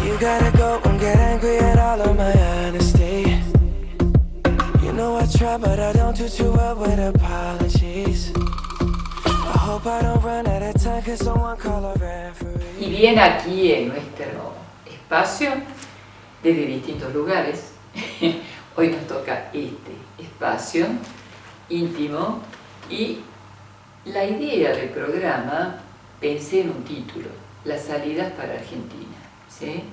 You gotta go and get angry at all of my honesty. You know I try, but I don't do too well with apologies. I hope I don't run out of time, cause someone call a referee. Y bien, aquí en nuestro espacio, desde distintos lugares, hoy nos toca este espacio íntimo y la idea del programa, pensé en un título, Las salidas para Argentina, ¿sí?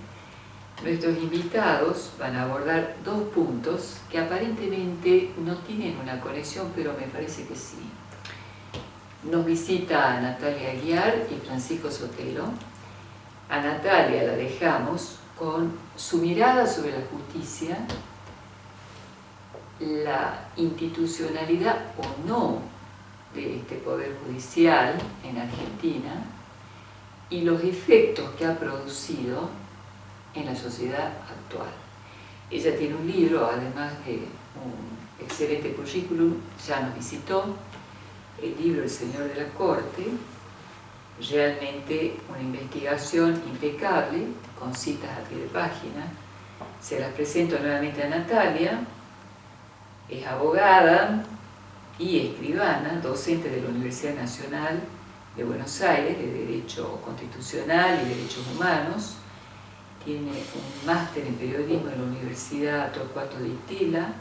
Nuestros invitados van a abordar dos puntos que aparentemente no tienen una conexión, pero me parece que sí. Nos visita Natalia Aguiar y Francisco Sotelo. A Natalia la dejamos con su mirada sobre la justicia, la institucionalidad o no de este Poder Judicial en Argentina y los efectos que ha producido en la sociedad actual. Ella tiene un libro, además de un excelente currículum, ya nos visitó, el libro El Señor de la Corte, realmente una investigación impecable, con citas a pie de página. Se las presento nuevamente a Natalia, es abogada y escribana, docente de la Universidad Nacional de Buenos Aires, de Derecho Constitucional y Derechos Humanos. Tiene un máster en periodismo en la Universidad Torcuato Di Tilla,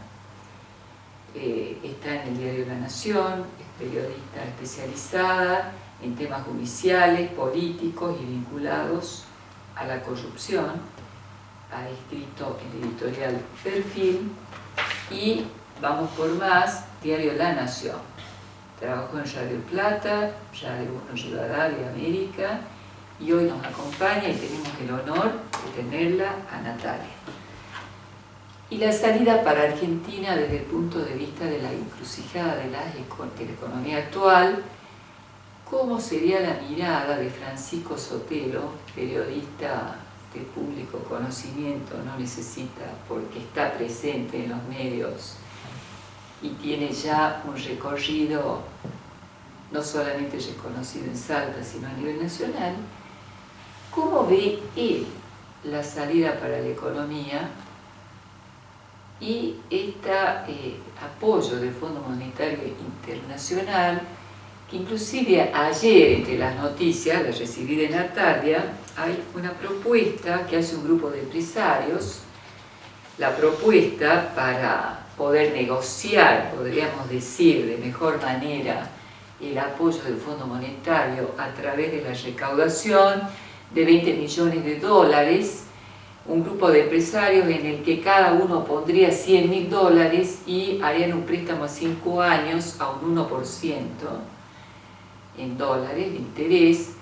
está en el diario La Nación, es periodista especializada en temas judiciales, políticos y vinculados a la corrupción. Ha escrito en la editorial Perfil y Vamos por Más, diario La Nación. Trabajó en Radio Plata, Radio Rivadavia América, y hoy nos acompaña y tenemos el honor de tenerla a Natalia. Y la salida para Argentina desde el punto de vista de la encrucijada de la economía actual, ¿cómo sería la mirada de Francisco Sotelo, periodista de público conocimiento, no necesita porque está presente en los medios y tiene ya un recorrido no solamente reconocido en Salta, sino a nivel nacional? ¿Cómo ve él la salida para la economía y este apoyo del Fondo Monetario Internacional, que inclusive ayer entre las noticias, la recibí de Natalia, hay una propuesta que hace un grupo de empresarios, la propuesta para poder negociar, podríamos decir, de mejor manera el apoyo del Fondo Monetario a través de la recaudación de 20 millones de dólares, un grupo de empresarios en el que cada uno pondría $100.000 y harían un préstamo a 5 años a un 1% en dólares de interés,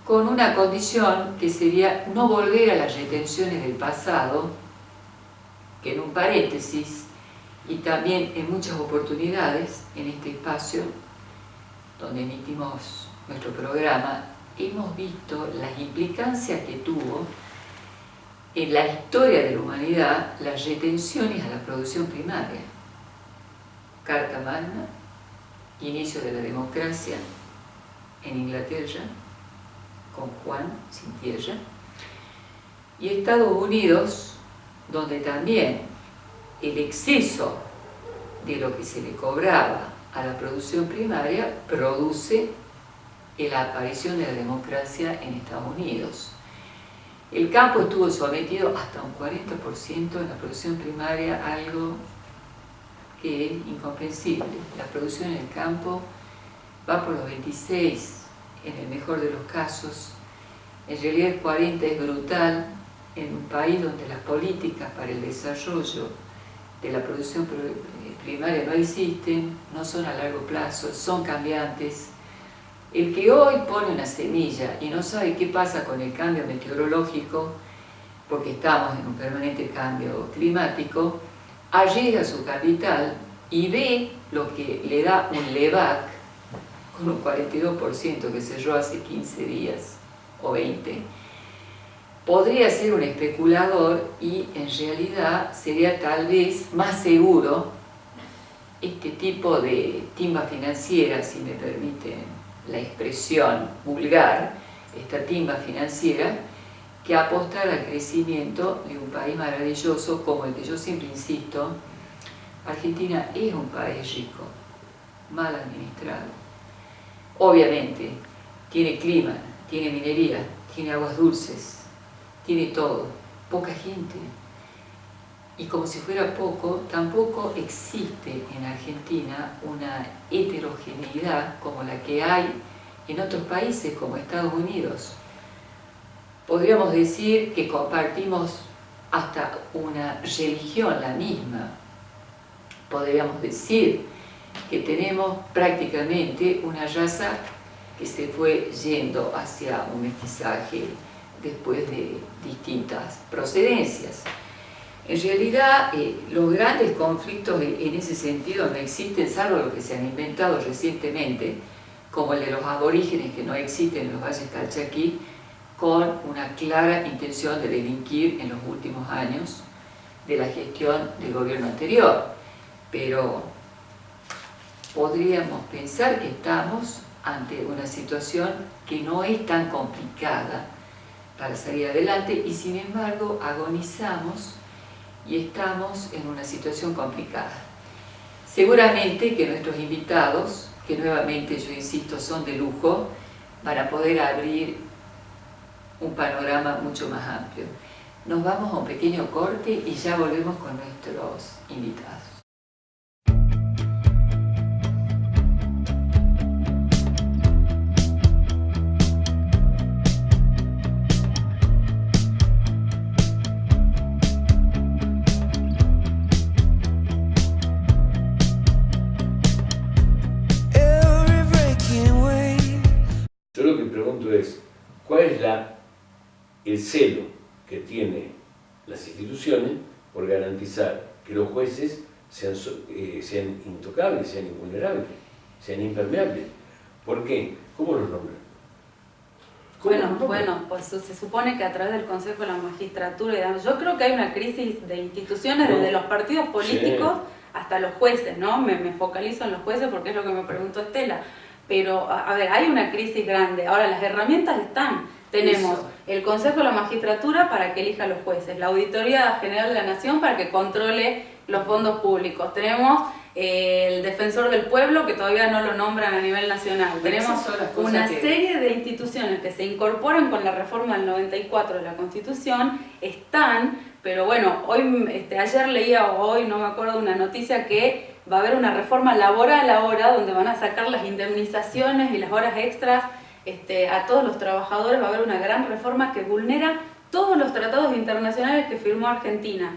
con una condición que sería no volver a las retenciones del pasado, que en un paréntesis, y también en muchas oportunidades en este espacio donde emitimos nuestro programa, hemos visto las implicancias que tuvo en la historia de la humanidad las retenciones a la producción primaria. Carta Magna, inicio de la democracia en Inglaterra, con Juan sin tierra, y Estados Unidos, donde también el exceso de lo que se le cobraba a la producción primaria produce la aparición de la democracia en Estados Unidos. El campo estuvo sometido hasta un 40% en la producción primaria, algo que es incomprensible. La producción en el campo va por los 26, en el mejor de los casos. En realidad el 40 es brutal en un país donde las políticas para el desarrollo de la producción primaria no existen, no son a largo plazo, son cambiantes. El que hoy pone una semilla y no sabe qué pasa con el cambio meteorológico, porque estamos en un permanente cambio climático, arriesga su capital y ve lo que le da un LEVAC con un 42% que cerró hace 15 días o 20. Podría ser un especulador y en realidad sería tal vez más seguro este tipo de timba financiera, si me permiten la expresión vulgar, esta timba financiera, que apostar al crecimiento de un país maravilloso como el que yo siempre insisto. Argentina es un país rico, mal administrado. Obviamente, tiene clima, tiene minería, tiene aguas dulces, tiene todo, poca gente. Y como si fuera poco, tampoco existe en Argentina una heterogeneidad como la que hay en otros países como Estados Unidos. Podríamos decir que compartimos hasta una religión la misma. Podríamos decir que tenemos prácticamente una raza que se fue yendo hacia un mestizaje después de distintas procedencias. En realidad, los grandes conflictos en ese sentido no existen, salvo los que se han inventado recientemente, como el de los aborígenes que no existen en los valles Calchaquí, con una clara intención de delinquir en los últimos años de la gestión del gobierno anterior. Pero podríamos pensar que estamos ante una situación que no es tan complicada para salir adelante y sin embargo agonizamos y estamos en una situación complicada. Seguramente que nuestros invitados, que nuevamente yo insisto son de lujo, van a poder abrir un panorama mucho más amplio. Nos vamos a un pequeño corte y ya volvemos con nuestros invitados. Yo lo que pregunto es, ¿cuál es el celo que tienen las instituciones por garantizar que los jueces sean intocables, sean invulnerables, sean impermeables? ¿Por qué? ¿Cómo los nombran? Bueno, pues se supone que a través del Consejo de la Magistratura, digamos, yo creo que hay una crisis de instituciones desde los partidos políticos hasta los jueces, ¿no? Me focalizo en los jueces porque es lo que me preguntó Estela. Pero, a ver, hay una crisis grande. Ahora, las herramientas están. Tenemos el Consejo de la Magistratura para que elija a los jueces, la Auditoría General de la Nación para que controle los fondos públicos. Tenemos el Defensor del Pueblo, que todavía no lo nombran a nivel nacional. Tenemos una serie de instituciones que se incorporan con la reforma del 94 de la Constitución, pero bueno, ayer leía o hoy, no me acuerdo, una noticia que va a haber una reforma laboral ahora, donde van a sacar las indemnizaciones y las horas extras a todos los trabajadores. Va a haber una gran reforma que vulnera todos los tratados internacionales que firmó Argentina.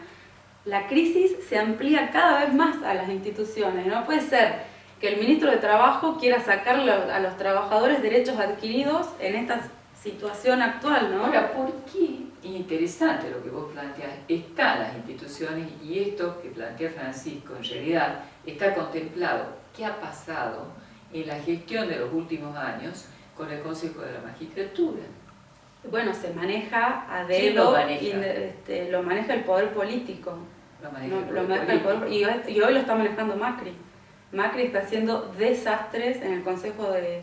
La crisis se amplía cada vez más a las instituciones. No puede ser que el ministro de Trabajo quiera sacarle a los trabajadores derechos adquiridos en esta situación actual, ¿no? Ahora, ¿por qué? Interesante lo que vos planteás. Están las instituciones y esto que plantea Francisco en realidad está contemplado. ¿Qué ha pasado en la gestión de los últimos años con el Consejo de la Magistratura? Bueno, se maneja a dedo, lo maneja el poder político. Y hoy lo está manejando Macri. Macri está haciendo desastres en el Consejo de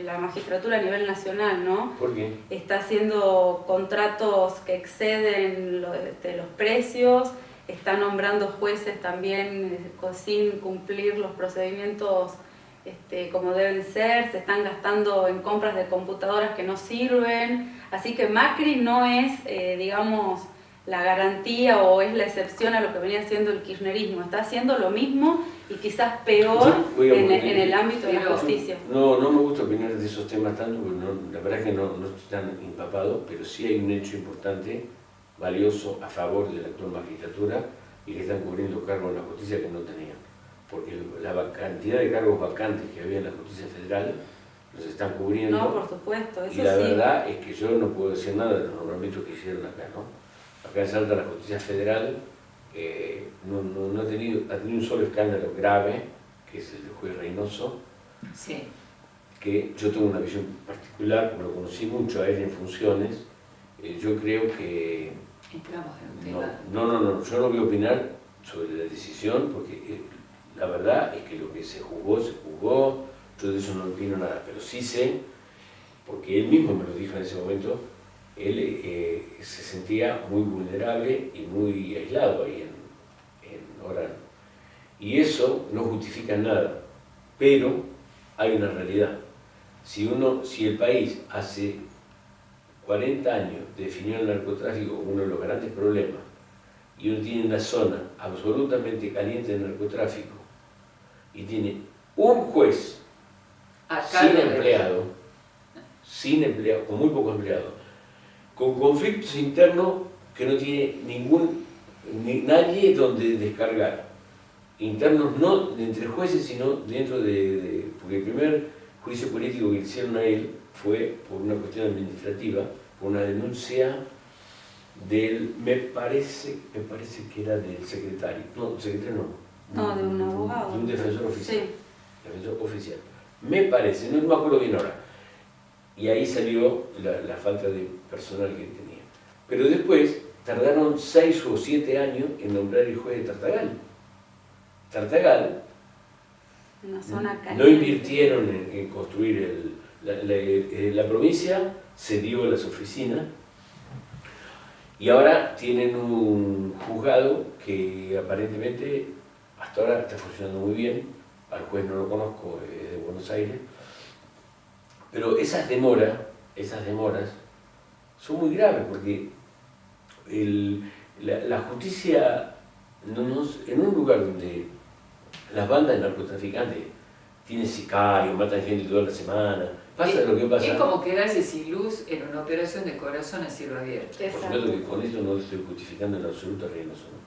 la Magistratura a nivel nacional, ¿no? ¿Por qué? Está haciendo contratos que exceden los precios, está nombrando jueces también sin cumplir los procedimientos como deben ser, se están gastando en compras de computadoras que no sirven, así que Macri no es, digamos, la garantía o es la excepción a lo que venía haciendo el kirchnerismo, está haciendo lo mismo y quizás peor en el ámbito de la justicia. No me gusta opinar de esos temas tanto, porque la verdad es que no estoy tan empapado, pero sí hay un hecho importante, valioso, a favor de la actual magistratura, y que están cubriendo cargos en la justicia que no tenían. Porque la cantidad de cargos vacantes que había en la justicia federal los están cubriendo. No, por supuesto, eso sí. Y la verdad es que yo no puedo decir nada de los nombramientos que hicieron acá, ¿no? Acá en Salta la justicia federal no ha tenido un solo escándalo grave, que es el de juez Reynoso, sí. Que yo tengo una visión particular, lo conocí mucho a él en funciones, yo creo que... Entramos en un tema. No, yo no voy a opinar sobre la decisión, porque la verdad es que lo que se jugó, yo de eso no opino nada, pero sí sé, porque él mismo me lo dijo en ese momento, él se sentía muy vulnerable y muy aislado ahí en Orán. Y eso no justifica nada, pero hay una realidad. Si el país hace 40 años definió el narcotráfico como uno de los grandes problemas, y uno tiene una zona absolutamente caliente de narcotráfico, y tiene un juez sin empleado, con muy pocos empleados, con conflictos internos que no tiene nadie donde descargar, internos no entre jueces, sino dentro porque el primer juicio político que hicieron a él fue por una cuestión administrativa, por una denuncia me parece que era del secretario, no, de un abogado, de un defensor oficial, sí. Defensor oficial, me parece, no me acuerdo bien ahora, y ahí salió la falta de personal que tenía. Pero después tardaron 6 o 7 años en nombrar el juez de Tartagal. Tartagal, una zona no invirtieron en construir la provincia, cedió las oficinas, y ahora tienen un juzgado que aparentemente hasta ahora está funcionando muy bien. Al juez no lo conozco, es de Buenos Aires, pero esas demoras son muy graves, porque la justicia, en un lugar donde las bandas de narcotraficantes tienen sicarios, matan gente toda la semana, pasa lo que pasa. Es como quedarse sin luz en una operación de corazón a cielo abierto. Por supuesto que con esto no estoy justificando en absoluto a Reynoso, ¿no?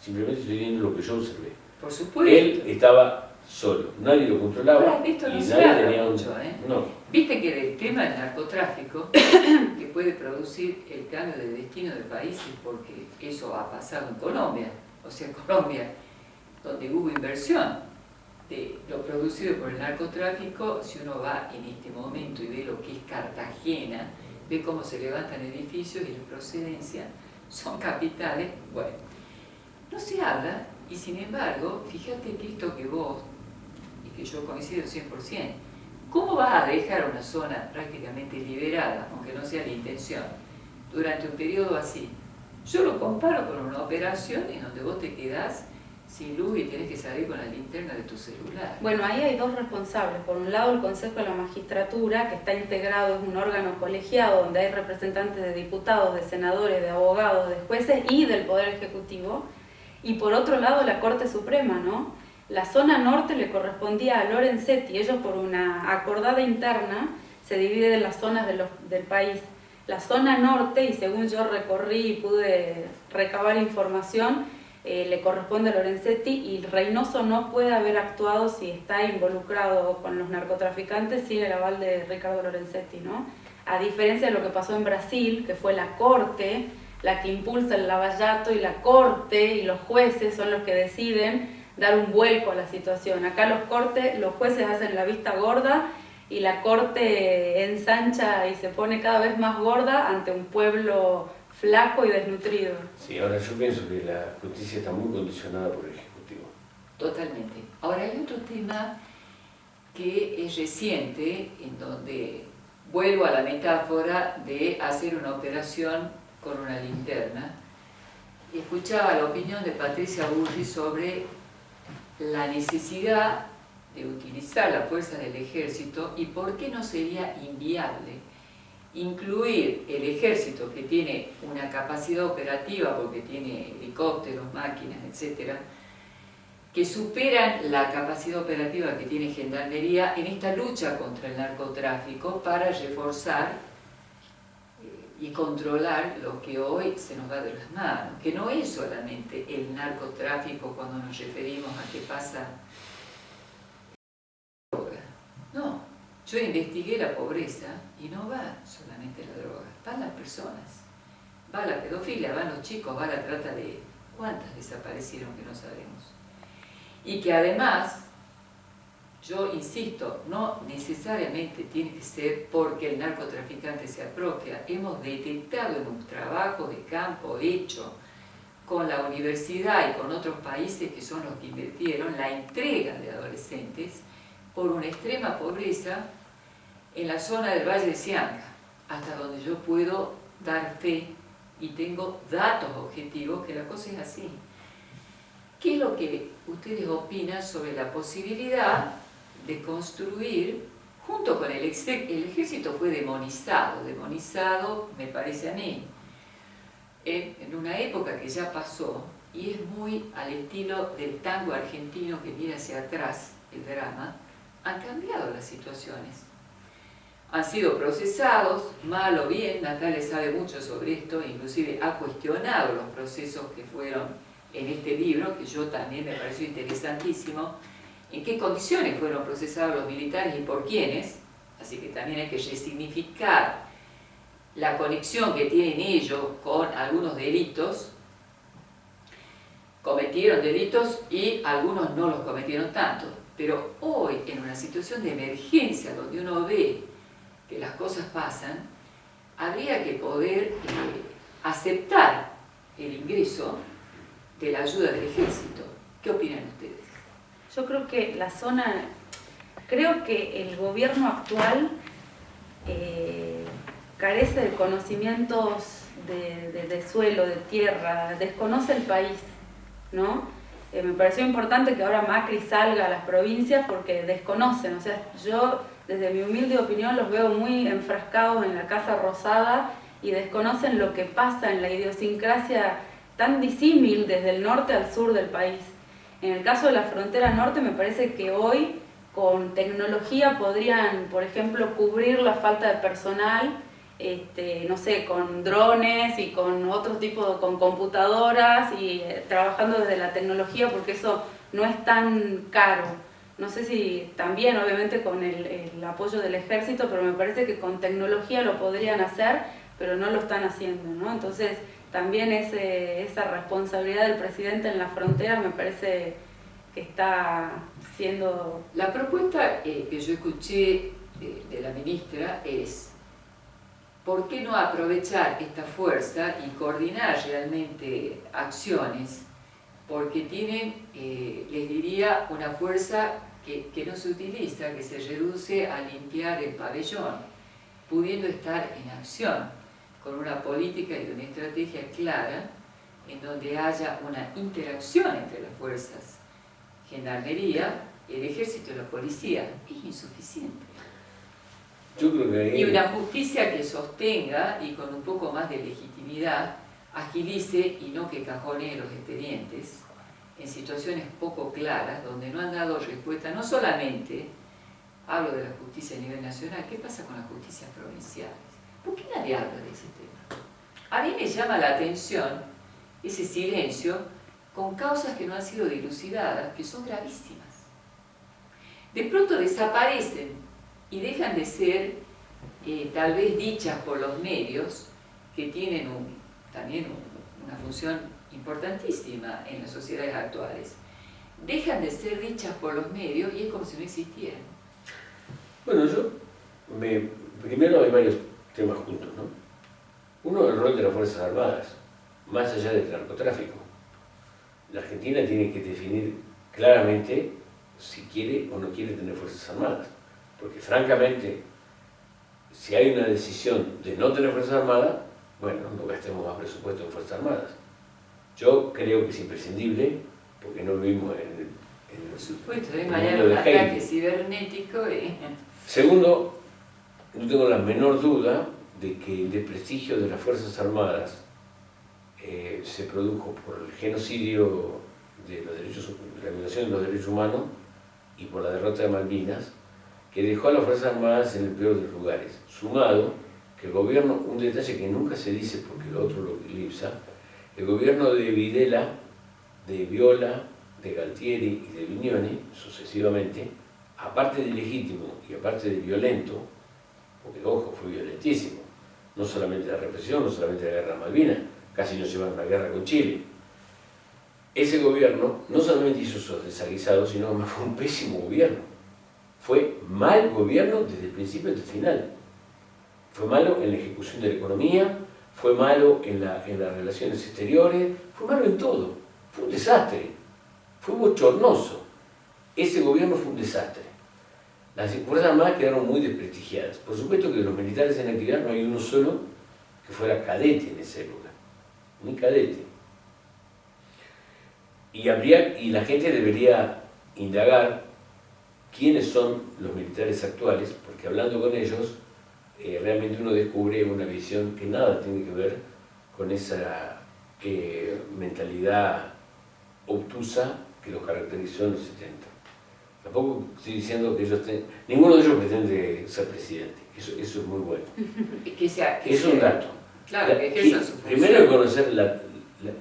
Simplemente estoy viendo lo que yo observé. Por supuesto. Él estaba solo, nadie lo controlaba. Ahora, esto no y se nadie habla tenía mucho, No. Viste que del tema del narcotráfico, que puede producir el cambio de destino de países, porque eso ha pasado en Colombia, o sea, en Colombia, donde hubo inversión de lo producido por el narcotráfico. Si uno va en este momento y ve lo que es Cartagena, ve cómo se levantan edificios y la procedencia son capitales. Bueno, no se habla, y sin embargo, fíjate que esto que vos, y que yo coincido 100%, ¿cómo vas a dejar una zona prácticamente liberada, aunque no sea la intención, durante un periodo así? Yo lo comparo con una operación en donde vos te quedás sin luz y tenés que salir con la linterna de tu celular. Bueno, ahí hay dos responsables. Por un lado, el Consejo de la Magistratura, que está integrado, es un órgano colegiado donde hay representantes de diputados, de senadores, de abogados, de jueces y del Poder Ejecutivo. Y por otro lado, la Corte Suprema, ¿no? La zona norte le correspondía a Lorenzetti. Ellos, por una acordada interna, se dividen las zonas del país. La zona norte, y según yo recorrí y pude recabar información, le corresponde a Lorenzetti, y Reynoso no puede haber actuado si está involucrado con los narcotraficantes sin el aval de Ricardo Lorenzetti, ¿no? A diferencia de lo que pasó en Brasil, que fue la Corte la que impulsa el lavallato, y la Corte y los jueces son los que deciden dar un vuelco a la situación. Acá los jueces hacen la vista gorda y la Corte ensancha y se pone cada vez más gorda ante un pueblo flaco y desnutrido. Sí, ahora yo pienso que la justicia está muy condicionada por el Ejecutivo. Totalmente. Ahora hay otro tema que es reciente, en donde vuelvo a la metáfora de hacer una operación con una linterna. Escuchaba la opinión de Patricia Burri sobre la necesidad de utilizar la fuerza del ejército y por qué no sería inviable incluir el ejército, que tiene una capacidad operativa porque tiene helicópteros, máquinas, etc., que superan la capacidad operativa que tiene Gendarmería en esta lucha contra el narcotráfico, para reforzar y controlar lo que hoy se nos va de las manos, que no es solamente el narcotráfico cuando nos referimos a qué pasa. No, yo investigué la pobreza y no va solamente la droga, van las personas, va la pedofilia, van los chicos, va la trata de... ¿Cuántas desaparecieron que no sabemos? Y que además, yo insisto, no necesariamente tiene que ser porque el narcotraficante se apropia. Hemos detectado en un trabajo de campo hecho con la universidad y con otros países que son los que invirtieron la entrega de adolescentes por una extrema pobreza en la zona del Valle de Sianca, hasta donde yo puedo dar fe y tengo datos objetivos que la cosa es así. ¿Qué es lo que ustedes opinan sobre la posibilidad de construir, junto con el ejército fue demonizado me parece a mí, en una época que ya pasó y es muy al estilo del tango argentino que mira hacia atrás, el drama, han cambiado las situaciones. Han sido procesados, mal o bien, Natalia sabe mucho sobre esto, inclusive ha cuestionado los procesos que fueron en este libro, que yo también me pareció interesantísimo, en qué condiciones fueron procesados los militares y por quiénes, así que también hay que resignificar la conexión que tienen ellos con algunos delitos. Cometieron delitos y algunos no los cometieron tanto, pero hoy en una situación de emergencia donde uno ve que las cosas pasan, habría que poder aceptar el ingreso de la ayuda del ejército. ¿Qué opinan ustedes? Yo creo que creo que el gobierno actual carece de conocimientos de suelo, de tierra, desconoce el país, ¿no? Me pareció importante que ahora Macri salga a las provincias porque desconocen, o sea, yo desde mi humilde opinión los veo muy enfrascados en la Casa Rosada y desconocen lo que pasa en la idiosincrasia tan disímil desde el norte al sur del país. En el caso de la frontera norte me parece que hoy con tecnología podrían, por ejemplo, cubrir la falta de personal, no sé, con drones y con otro tipo, con computadoras y trabajando desde la tecnología porque eso no es tan caro. No sé si también, obviamente, con el apoyo del ejército, pero me parece que con tecnología lo podrían hacer, pero no lo están haciendo, ¿no? Entonces, también esa responsabilidad del presidente en la frontera me parece que está siendo... La propuesta que yo escuché de la ministra es ¿por qué no aprovechar esta fuerza y coordinar realmente acciones? Porque tienen, les diría, una fuerza que no se utiliza, que se reduce a limpiar el pabellón, pudiendo estar en acción, con una política y una estrategia clara, en donde haya una interacción entre las fuerzas. Gendarmería, el ejército y la policía, es insuficiente. Yo creo que ahí... Y una justicia que sostenga y con un poco más de legitimidad agilice y no que cajonee los expedientes en situaciones poco claras donde no han dado respuesta, no solamente hablo de la justicia a nivel nacional, ¿qué pasa con las justicias provinciales? ¿Por qué nadie habla de ese tema? A mí me llama la atención ese silencio con causas que no han sido dilucidadas, que son gravísimas. De pronto desaparecen y dejan de ser tal vez dichas por los medios que tienen también una función importantísima en las sociedades actuales. Dejan de ser dichas por los medios y es como si no existieran. Bueno, primero hay varios temas juntos, ¿no? Uno, el rol de las Fuerzas Armadas, más allá del narcotráfico. La Argentina tiene que definir claramente si quiere o no quiere tener Fuerzas Armadas. Porque francamente, si hay una decisión de no tener Fuerzas Armadas, bueno, no gastemos más presupuesto en Fuerzas Armadas. Yo creo que es imprescindible, porque no vivimos por supuesto, hay mañana un ataque cibernético. Segundo, no tengo la menor duda de que el desprestigio de las Fuerzas Armadas se produjo por el genocidio de la violación de los derechos humanos y por la derrota de Malvinas, que dejó a las Fuerzas Armadas en el peor de los lugares. Sumado que el gobierno, un detalle que nunca se dice porque lo otro lo eclipsa, el gobierno de Videla, de Viola, de Galtieri y de Vignoni, sucesivamente, aparte de ilegítimo y aparte de violento, porque ojo, fue violentísimo, no solamente la represión, no solamente la guerra de Malvinas, casi nos llevaron a la guerra con Chile. Ese gobierno no solamente hizo esos desaguisados, sino que fue un pésimo gobierno. Fue mal gobierno desde el principio hasta el final. Fue malo en la ejecución de la economía, fue malo en las relaciones exteriores, fue malo en todo. Fue un desastre, fue bochornoso. Ese gobierno fue un desastre. Las Fuerzas Armadas quedaron muy desprestigiadas. Por supuesto que de los militares en actividad no hay uno solo que fuera cadete en esa época, muy cadete. Y la gente debería indagar quiénes son los militares actuales, porque hablando con ellos, realmente uno descubre una visión que nada tiene que ver con esa mentalidad obtusa que los caracterizó en los 70. Tampoco estoy diciendo que ellos ninguno de ellos pretende ser presidente, eso es muy bueno. Es un dato. Claro, que ejerzan su función. Primero hay que conocer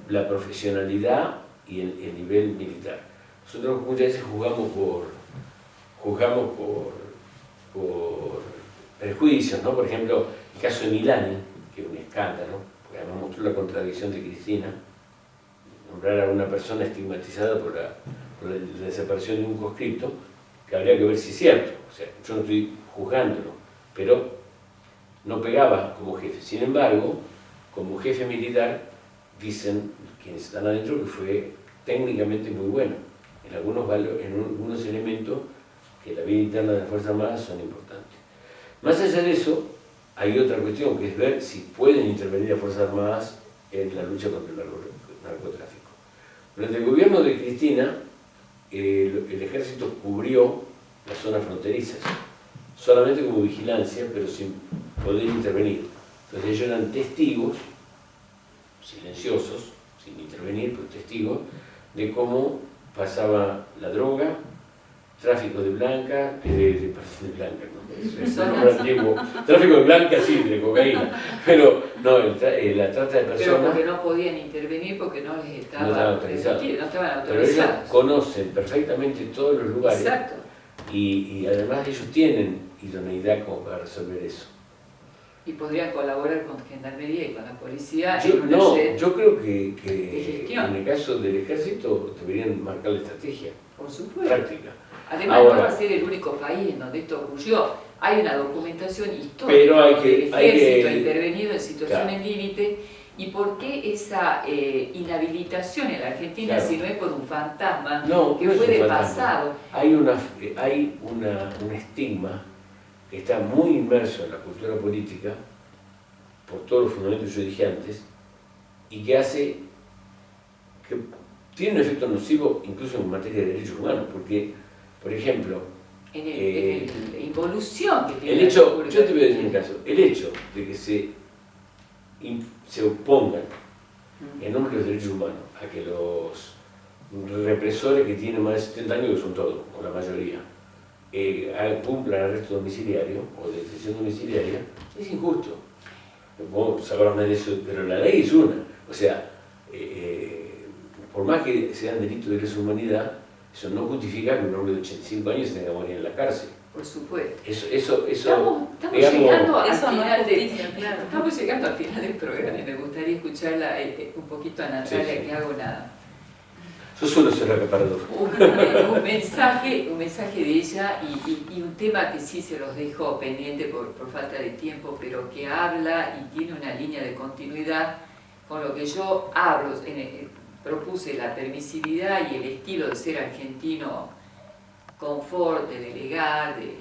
la profesionalidad y el nivel militar. Nosotros muchas veces juzgamos por prejuicios, ¿no? Por ejemplo, el caso de Milani, que es un escándalo, porque además mostró la contradicción de Cristina, nombrar a una persona estigmatizada por la desaparición de un conscripto, que habría que ver si es cierto. O sea, yo no estoy juzgándolo, pero no pegaba como jefe. Sin embargo, como jefe militar, dicen quienes están adentro que fue técnicamente muy bueno en algunos elementos que la vida interna de las Fuerzas Armadas son importantes. Más allá de eso, hay otra cuestión, que es ver si pueden intervenir las Fuerzas Armadas en la lucha contra el narcotráfico. Durante el gobierno de Cristina, el ejército cubrió las zonas fronterizas, solamente como vigilancia, pero sin poder intervenir. Entonces ellos eran testigos, silenciosos, sin intervenir, pero testigos, de cómo pasaba la droga, tráfico de blanca, tráfico de blanca sí, de cocaína, pero no, la trata de personas. Pero porque no podían intervenir porque no les estaban autorizados. Pero ellos conocen perfectamente todos los lugares. Exacto. Y además ellos tienen idoneidad como para resolver eso. Y podrían colaborar con Gendarmería y con la policía. Yo creo que en el caso del ejército deberían marcar la estrategia. Por supuesto. Práctica. Además, no va a ser el único país en donde esto ocurrió. Hay una documentación histórica pero del ejército ha intervenido en situaciones límite. ¿Y por qué esa inhabilitación en la Argentina si no es por un fantasma que fue del pasado? Hay un estigma que está muy inmerso en la cultura política por todos los fundamentos que yo dije antes y que hace que tiene un efecto nocivo incluso en materia de derechos humanos, porque, por ejemplo, en la involución que tiene yo te voy a decir un caso, el hecho de que se opongan en nombre de los derechos humanos a que los represores que tienen más de 70 años, que son todos, o la mayoría, cumplan arresto domiciliario o detención domiciliaria, es injusto. Podemos hablar de eso, pero la ley es una. O sea, por más que sean delitos de lesa humanidad, eso no justifica que un hombre de 85 años tenga que morir en la cárcel. Por supuesto. Estamos llegando al final estamos llegando al final del programa y me gustaría escucharla un poquito a Natalia, que hago nada. Yo suelo ser acaparador. Un mensaje de ella y un tema que sí se los dejo pendiente por falta de tiempo, pero que habla y tiene una línea de continuidad con lo que yo hablo. Propuse la permisividad y el estilo de ser argentino, confort, de delegar, de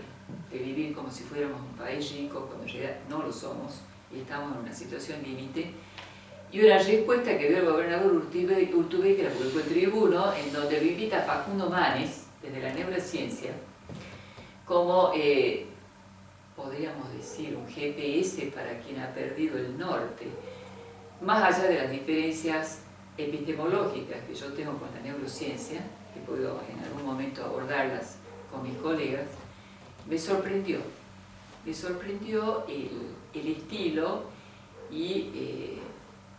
vivir como si fuéramos un país rico, cuando en realidad no lo somos y estamos en una situación límite. Y una respuesta que dio el gobernador Urtubey, que la publicó el Tribuno, en donde lo invita a Facundo Manes, desde la neurociencia, como, podríamos decir, un GPS para quien ha perdido el norte, más allá de las diferencias epistemológicas que yo tengo con la neurociencia, que puedo en algún momento abordarlas con mis colegas, me sorprendió el estilo y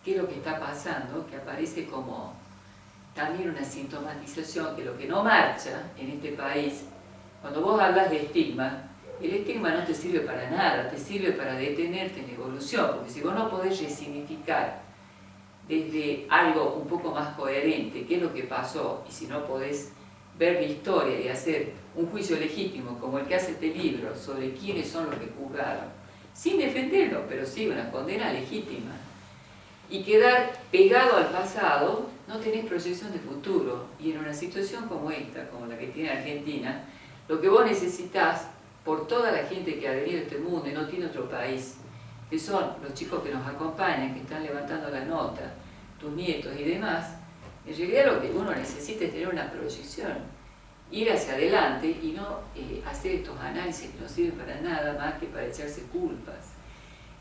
qué es lo que está pasando, que aparece como también una sintomatización que lo que no marcha en este país, cuando vos hablas de estigma, el estigma no te sirve para nada, te sirve para detenerte en evolución, porque si vos no podés resignificar desde algo un poco más coherente qué es lo que pasó, y si no podés ver la historia y hacer un juicio legítimo como el que hace este libro sobre quiénes son los que juzgaron, sin defenderlo, pero sí una condena legítima, y quedar pegado al pasado, no tenés proyección de futuro. Y en una situación como esta, como la que tiene Argentina, lo que vos necesitas, por toda la gente que ha venido a este mundo y no tiene otro país, que son los chicos que nos acompañan, que están levantando la nota, tus nietos y demás, en realidad lo que uno necesita es tener una proyección, ir hacia adelante y no hacer estos análisis que no sirven para nada más que para echarse culpas.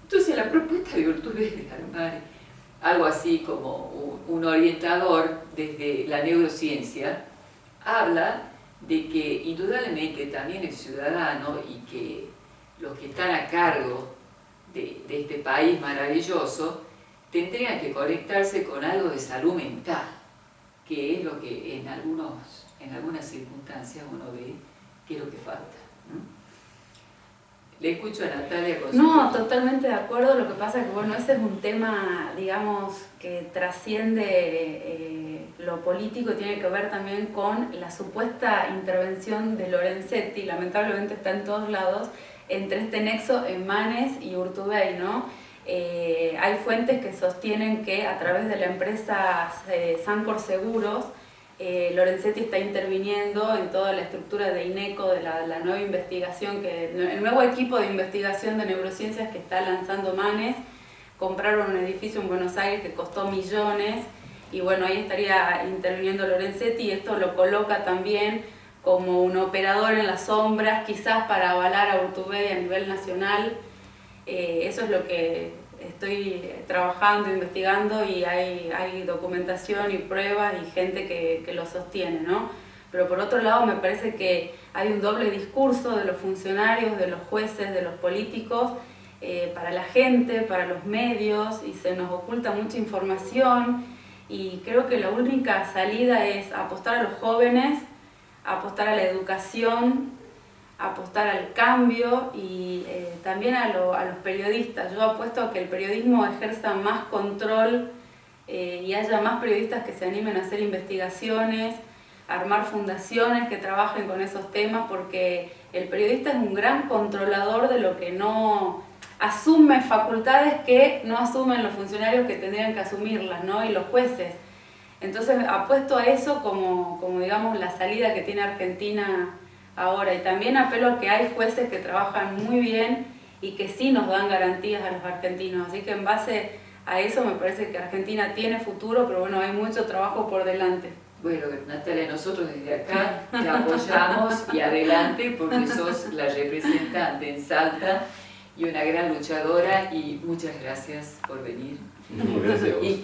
Entonces la propuesta de Urtubey es de armar algo así como un orientador desde la neurociencia, habla de que indudablemente también el ciudadano y que los que están a cargo de este país maravilloso tendrían que conectarse con algo de salud mental, que es lo que en algunas circunstancias uno ve que es lo que falta, ¿no? Le escucho a Natalia con No, totalmente de acuerdo. Lo que pasa es que, bueno, ese es un tema, digamos, que trasciende lo político y tiene que ver también con la supuesta intervención de Lorenzetti, lamentablemente está en todos lados, entre este nexo en Manes y Urtubey, ¿no? Hay fuentes que sostienen que a través de la empresa Sancor Seguros, Lorenzetti está interviniendo en toda la estructura de INECO, de la nueva investigación, el nuevo equipo de investigación de neurociencias que está lanzando Manes. Compraron un edificio en Buenos Aires que costó millones y bueno, ahí estaría interviniendo Lorenzetti y esto lo coloca también como un operador en las sombras, quizás para avalar a Urtubey a nivel nacional. Eso es lo que estoy trabajando, investigando y hay documentación y pruebas y gente que lo sostiene, ¿no? Pero por otro lado me parece que hay un doble discurso de los funcionarios, de los jueces, de los políticos, para la gente, para los medios, y se nos oculta mucha información y creo que la única salida es apostar a los jóvenes, apostar a la educación, apostar al cambio y también a los periodistas. Yo apuesto a que el periodismo ejerza más control y haya más periodistas que se animen a hacer investigaciones, a armar fundaciones que trabajen con esos temas, porque el periodista es un gran controlador de lo que no asume, facultades que no asumen los funcionarios que tendrían que asumirlas, ¿no? Y los jueces. Entonces apuesto a eso como digamos la salida que tiene Argentina ahora, y también apelo a que hay jueces que trabajan muy bien y que sí nos dan garantías a los argentinos, así que en base a eso me parece que Argentina tiene futuro, pero bueno, hay mucho trabajo por delante. Bueno, Natalia, nosotros desde acá te apoyamos y adelante porque sos la representante en Salta y una gran luchadora y muchas gracias por venir. Gracias a vos. Y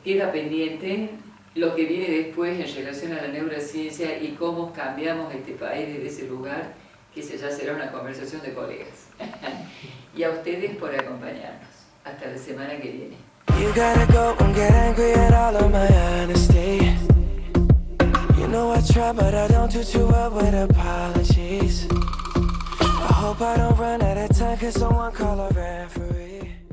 queda pendiente lo que viene después en relación a la neurociencia y cómo cambiamos este país desde ese lugar, que ya será una conversación de colegas. Y a ustedes por acompañarnos. Hasta la semana que viene. You gotta go and get angry at all of my honesty. You know I try, but I don't do too well with apologies. I hope I don't run out of time, 'cause someone call a referee.